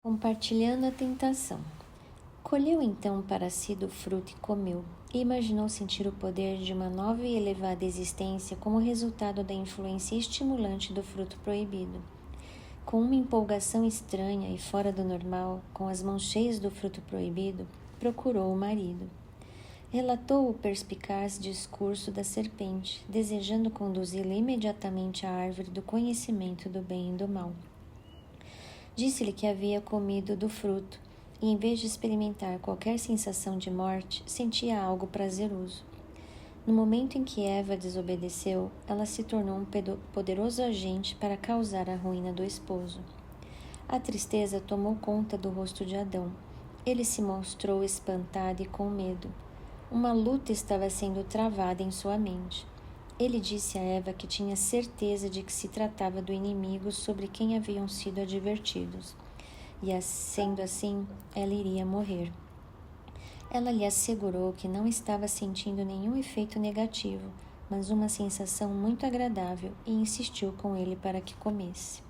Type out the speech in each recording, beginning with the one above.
Compartilhando a tentação. Colheu então para si do fruto e comeu, e imaginou sentir o poder de uma nova e elevada existência como resultado da influência estimulante do fruto proibido. Com uma empolgação estranha e fora do normal, com as mãos cheias do fruto proibido, procurou o marido. Relatou o perspicaz discurso da serpente, desejando conduzi-lo imediatamente à árvore do conhecimento do bem e do mal. Disse-lhe que havia comido do fruto, e em vez de experimentar qualquer sensação de morte, sentia algo prazeroso. No momento em que Eva desobedeceu, ela se tornou um poderoso agente para causar a ruína do esposo. A tristeza tomou conta do rosto de Adão. Ele se mostrou espantado e com medo. Uma luta estava sendo travada em sua mente. Ele disse a Eva que tinha certeza de que se tratava do inimigo sobre quem haviam sido advertidos, e sendo assim, ela iria morrer. Ela lhe assegurou que não estava sentindo nenhum efeito negativo, mas uma sensação muito agradável, e insistiu com ele para que comesse.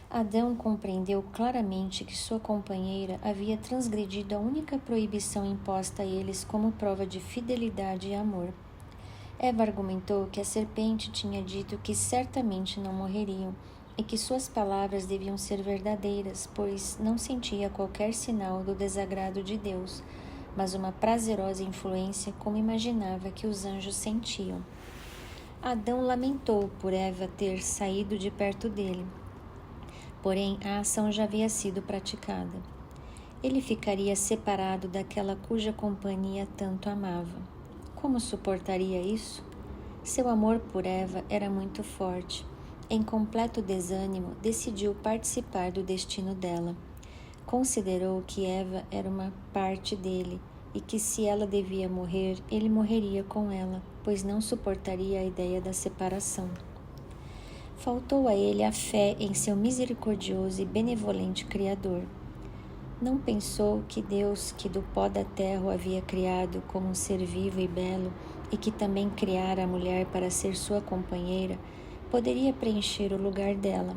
Adão compreendeu claramente que sua companheira havia transgredido a única proibição imposta a eles como prova de fidelidade e amor. Eva argumentou que a serpente tinha dito que certamente não morreriam e que suas palavras deviam ser verdadeiras, pois não sentia qualquer sinal do desagrado de Deus, mas uma prazerosa influência como imaginava que os anjos sentiam. Adão lamentou por Eva ter saído de perto dele. Porém, a ação já havia sido praticada. Ele ficaria separado daquela cuja companhia tanto amava. Como suportaria isso? Seu amor por Eva era muito forte. Em completo desânimo, decidiu participar do destino dela. Considerou que Eva era uma parte dele e que se ela devia morrer, ele morreria com ela, pois não suportaria a ideia da separação. Faltou a ele a fé em seu misericordioso e benevolente Criador. Não pensou que Deus, que do pó da terra o havia criado como um ser vivo e belo, e que também criara a mulher para ser sua companheira, poderia preencher o lugar dela.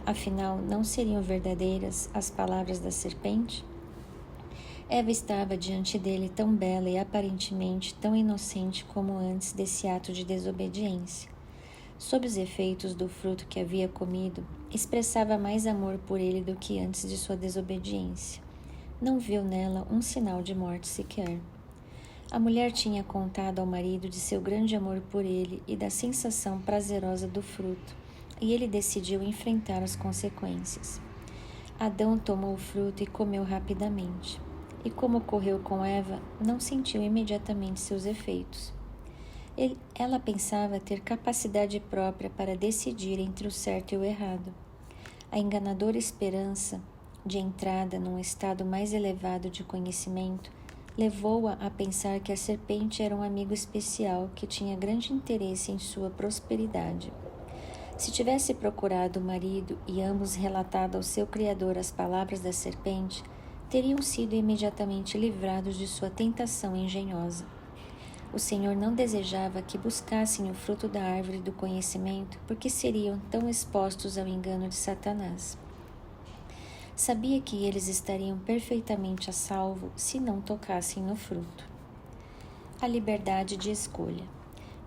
Afinal, não seriam verdadeiras as palavras da serpente? Eva estava diante dele tão bela e aparentemente tão inocente como antes desse ato de desobediência. Sob os efeitos do fruto que havia comido, expressava mais amor por ele do que antes de sua desobediência. Não viu nela um sinal de morte sequer. A mulher tinha contado ao marido de seu grande amor por ele e da sensação prazerosa do fruto, e ele decidiu enfrentar as consequências. Adão tomou o fruto e comeu rapidamente, e como ocorreu com Eva, não sentiu imediatamente seus efeitos. Ela pensava ter capacidade própria para decidir entre o certo e o errado. A enganadora esperança de entrada num estado mais elevado de conhecimento levou-a a pensar que a serpente era um amigo especial que tinha grande interesse em sua prosperidade. Se tivesse procurado o marido e ambos relatado ao seu Criador as palavras da serpente, teriam sido imediatamente livrados de sua tentação engenhosa. O Senhor não desejava que buscassem o fruto da árvore do conhecimento, porque seriam tão expostos ao engano de Satanás. Sabia que eles estariam perfeitamente a salvo se não tocassem no fruto. A liberdade de escolha.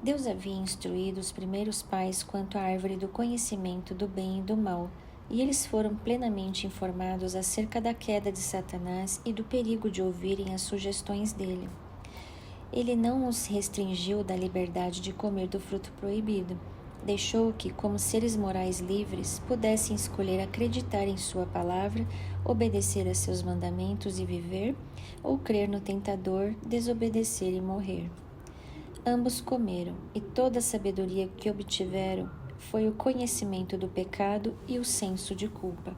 Deus havia instruído os primeiros pais quanto à árvore do conhecimento do bem e do mal, e eles foram plenamente informados acerca da queda de Satanás e do perigo de ouvirem as sugestões dele. Ele não os restringiu da liberdade de comer do fruto proibido. Deixou que, como seres morais livres, pudessem escolher acreditar em sua palavra, obedecer a seus mandamentos e viver, ou crer no tentador, desobedecer e morrer. Ambos comeram, e toda a sabedoria que obtiveram foi o conhecimento do pecado e o senso de culpa.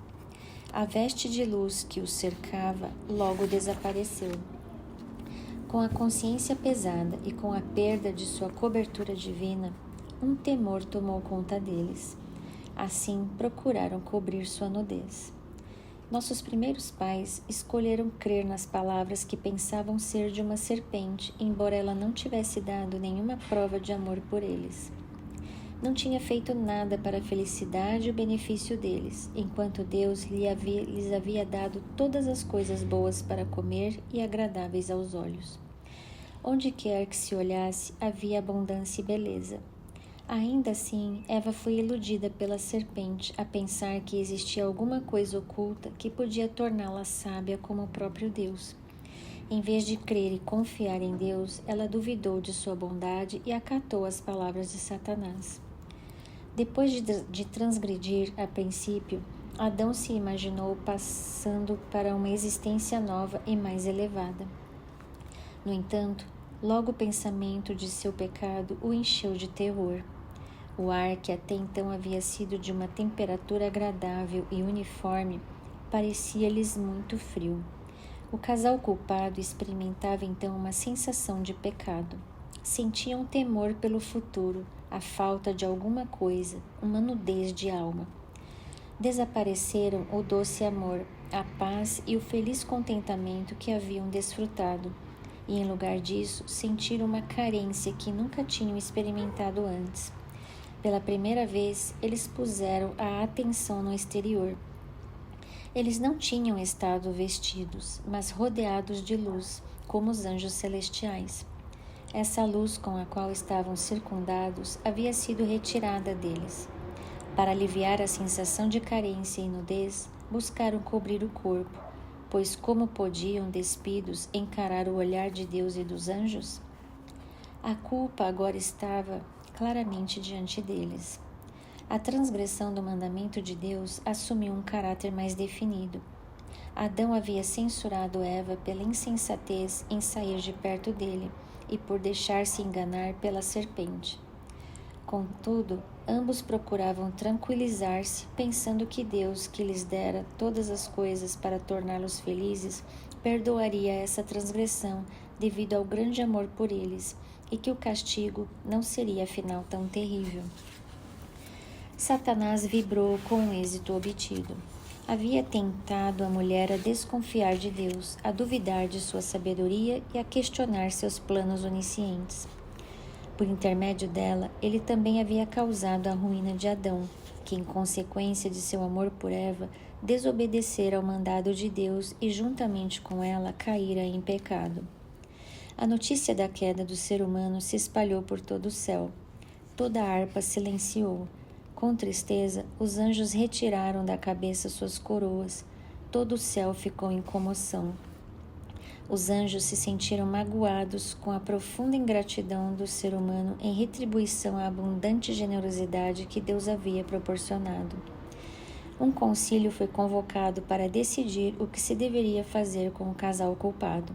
A veste de luz que os cercava logo desapareceu. Com a consciência pesada e com a perda de sua cobertura divina, um temor tomou conta deles. Assim, procuraram cobrir sua nudez. Nossos primeiros pais escolheram crer nas palavras que pensavam ser de uma serpente, embora ela não tivesse dado nenhuma prova de amor por eles. não tinha feito nada para a felicidade e o benefício deles, enquanto Deus lhes havia dado todas as coisas boas para comer e agradáveis aos olhos. Onde quer que se olhasse, havia abundância e beleza. Ainda assim, Eva foi iludida pela serpente a pensar que existia alguma coisa oculta que podia torná-la sábia como o próprio Deus. Em vez de crer e confiar em Deus, ela duvidou de sua bondade e acatou as palavras de Satanás. Depois de transgredir a princípio, Adão se imaginou passando para uma existência nova e mais elevada. No entanto, logo o pensamento de seu pecado o encheu de terror. O ar, que até então havia sido de uma temperatura agradável e uniforme, parecia-lhes muito frio. O casal culpado experimentava então uma sensação de pecado. Sentiam temor pelo futuro, a falta de alguma coisa, uma nudez de alma. Desapareceram o doce amor, a paz e o feliz contentamento que haviam desfrutado, e em lugar disso sentiram uma carência que nunca tinham experimentado antes. Pela primeira vez, eles puseram a atenção no exterior. Eles não tinham estado vestidos, mas rodeados de luz, como os anjos celestiais. Essa luz com a qual estavam circundados havia sido retirada deles. Para aliviar a sensação de carência e nudez, buscaram cobrir o corpo, pois como podiam, despidos, encarar o olhar de Deus e dos anjos? A culpa agora estava claramente diante deles. A transgressão do mandamento de Deus assumiu um caráter mais definido. Adão havia censurado Eva pela insensatez em sair de perto dele e por deixar-se enganar pela serpente. Contudo, ambos procuravam tranquilizar-se, pensando que Deus, que lhes dera todas as coisas para torná-los felizes, perdoaria essa transgressão devido ao grande amor por eles, e que o castigo não seria afinal tão terrível. Satanás vibrou com o êxito obtido. Havia tentado a mulher a desconfiar de Deus, a duvidar de sua sabedoria e a questionar seus planos oniscientes. Por intermédio dela, ele também havia causado a ruína de Adão, que, em consequência de seu amor por Eva, desobedecera ao mandado de Deus e, juntamente com ela, caíra em pecado. A notícia da queda do ser humano se espalhou por todo o céu. Toda a harpa silenciou. Com tristeza, os anjos retiraram da cabeça suas coroas. Todo o céu ficou em comoção. Os anjos se sentiram magoados com a profunda ingratidão do ser humano em retribuição à abundante generosidade que Deus havia proporcionado. Um concílio foi convocado para decidir o que se deveria fazer com o casal culpado.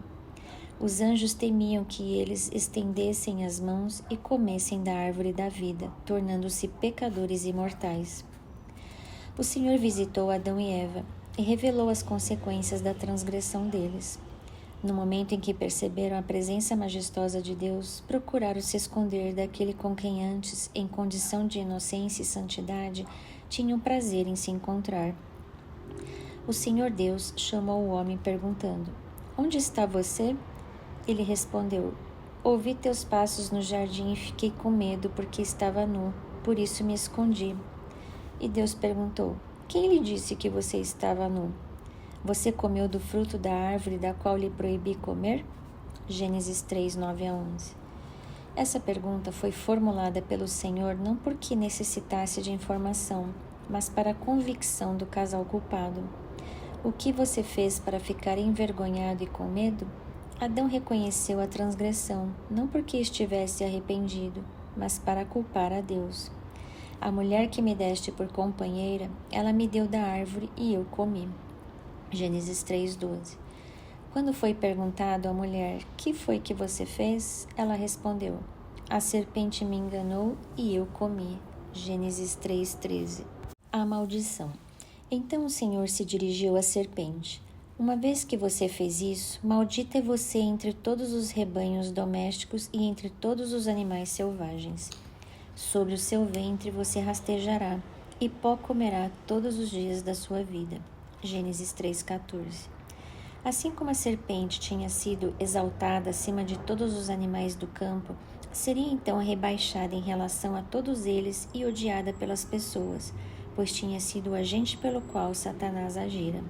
Os anjos temiam que eles estendessem as mãos e comessem da árvore da vida, tornando-se pecadores imortais. O Senhor visitou Adão e Eva e revelou as consequências da transgressão deles. No momento em que perceberam a presença majestosa de Deus, procuraram se esconder daquele com quem antes, em condição de inocência e santidade, tinham prazer em se encontrar. O Senhor Deus chamou o homem perguntando: "Onde está você?" Ele respondeu: "Ouvi teus passos no jardim e fiquei com medo porque estava nu, por isso me escondi." E Deus perguntou: "Quem lhe disse que você estava nu? Você comeu do fruto da árvore da qual lhe proibi comer?" Gênesis 3, 9 a 11. Essa pergunta foi formulada pelo Senhor não porque necessitasse de informação, mas para a convicção do casal culpado. O que você fez para ficar envergonhado e com medo? Adão reconheceu a transgressão, não porque estivesse arrependido, mas para culpar a Deus. A mulher que me deste por companheira, ela me deu da árvore e eu comi. Gênesis 3:12. Quando foi perguntado à mulher: "Que foi que você fez?", ela respondeu: "A serpente me enganou e eu comi." Gênesis 3:13. A maldição. Então o Senhor se dirigiu à serpente: "Uma vez que você fez isso, maldita é você entre todos os rebanhos domésticos e entre todos os animais selvagens. Sobre o seu ventre você rastejará, e pó comerá todos os dias da sua vida." Gênesis 3:14. Assim como a serpente tinha sido exaltada acima de todos os animais do campo, Seria então rebaixada em relação a todos eles e odiada pelas pessoas, pois tinha sido o agente pelo qual Satanás agira.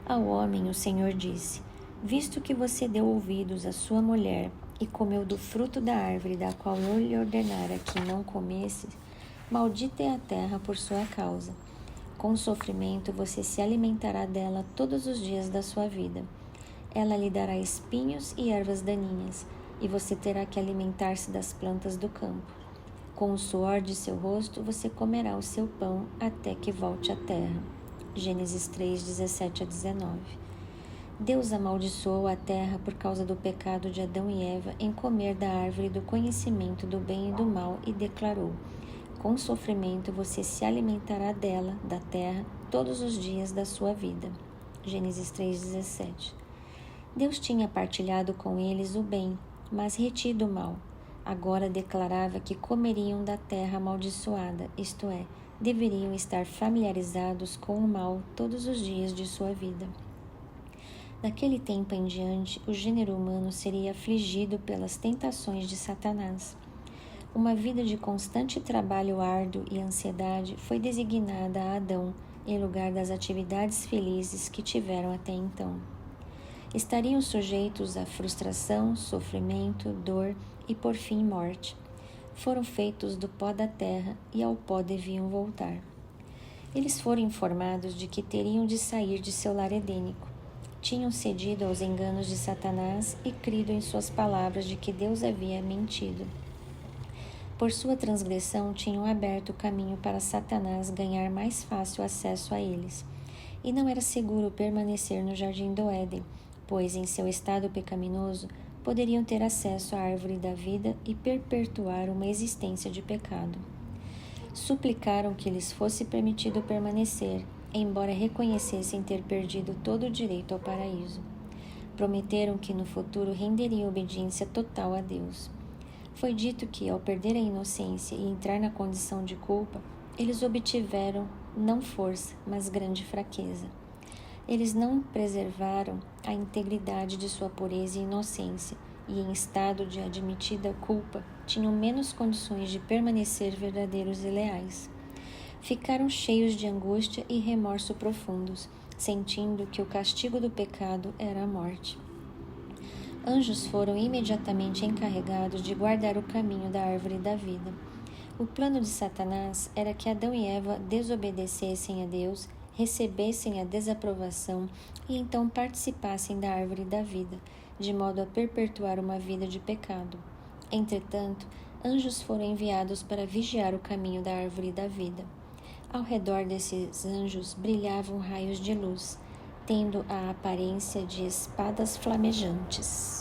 Ao homem o Senhor disse: visto que você deu ouvidos à sua mulher e comeu do fruto da árvore da qual eu lhe ordenara que não comesse, maldita é a terra por sua causa. Com sofrimento você se alimentará dela todos os dias da sua vida. Ela lhe dará espinhos e ervas daninhas, e você terá que alimentar-se das plantas do campo. Com o suor de seu rosto você comerá o seu pão até que volte à terra. Gênesis 3, 17 a 19. Deus amaldiçoou a terra por causa do pecado de Adão e Eva em comer da árvore do conhecimento do bem e do mal e declarou: com sofrimento você se alimentará dela, da terra, todos os dias da sua vida. Gênesis 3,17. Deus tinha partilhado com eles o bem, mas retido o mal. Agora declarava que comeriam da terra amaldiçoada, isto é, deveriam estar familiarizados com o mal todos os dias de sua vida. Daquele tempo em diante, o gênero humano seria afligido pelas tentações de Satanás. Uma vida de constante trabalho árduo e ansiedade foi designada a Adão, em lugar das atividades felizes que tiveram até então. Estariam sujeitos a frustração, sofrimento, dor e, por fim, morte. Foram feitos do pó da terra e ao pó deviam voltar. Eles foram informados de que teriam de sair de seu lar edênico. Tinham cedido aos enganos de Satanás e crido em suas palavras de que Deus havia mentido. Por sua transgressão, tinham aberto o caminho para Satanás ganhar mais fácil acesso a eles. E não era seguro permanecer no jardim do Éden, pois, em seu estado pecaminoso, poderiam ter acesso à árvore da vida e perpetuar uma existência de pecado. Suplicaram que lhes fosse permitido permanecer, embora reconhecessem ter perdido todo o direito ao paraíso. Prometeram que no futuro renderiam obediência total a Deus. Foi dito que, ao perder a inocência e entrar na condição de culpa, eles obtiveram não força, mas grande fraqueza. Eles não preservaram a integridade de sua pureza e inocência, e em estado de admitida culpa, tinham menos condições de permanecer verdadeiros e leais. Ficaram cheios de angústia e remorso profundos, sentindo que o castigo do pecado era a morte. Anjos foram imediatamente encarregados de guardar o caminho da árvore da vida. O plano de Satanás era que Adão e Eva desobedecessem a Deus, recebessem a desaprovação e então participassem da árvore da vida, de modo a perpetuar uma vida de pecado. Entretanto, anjos foram enviados para vigiar o caminho da árvore da vida. Ao redor desses anjos brilhavam raios de luz, tendo a aparência de espadas flamejantes.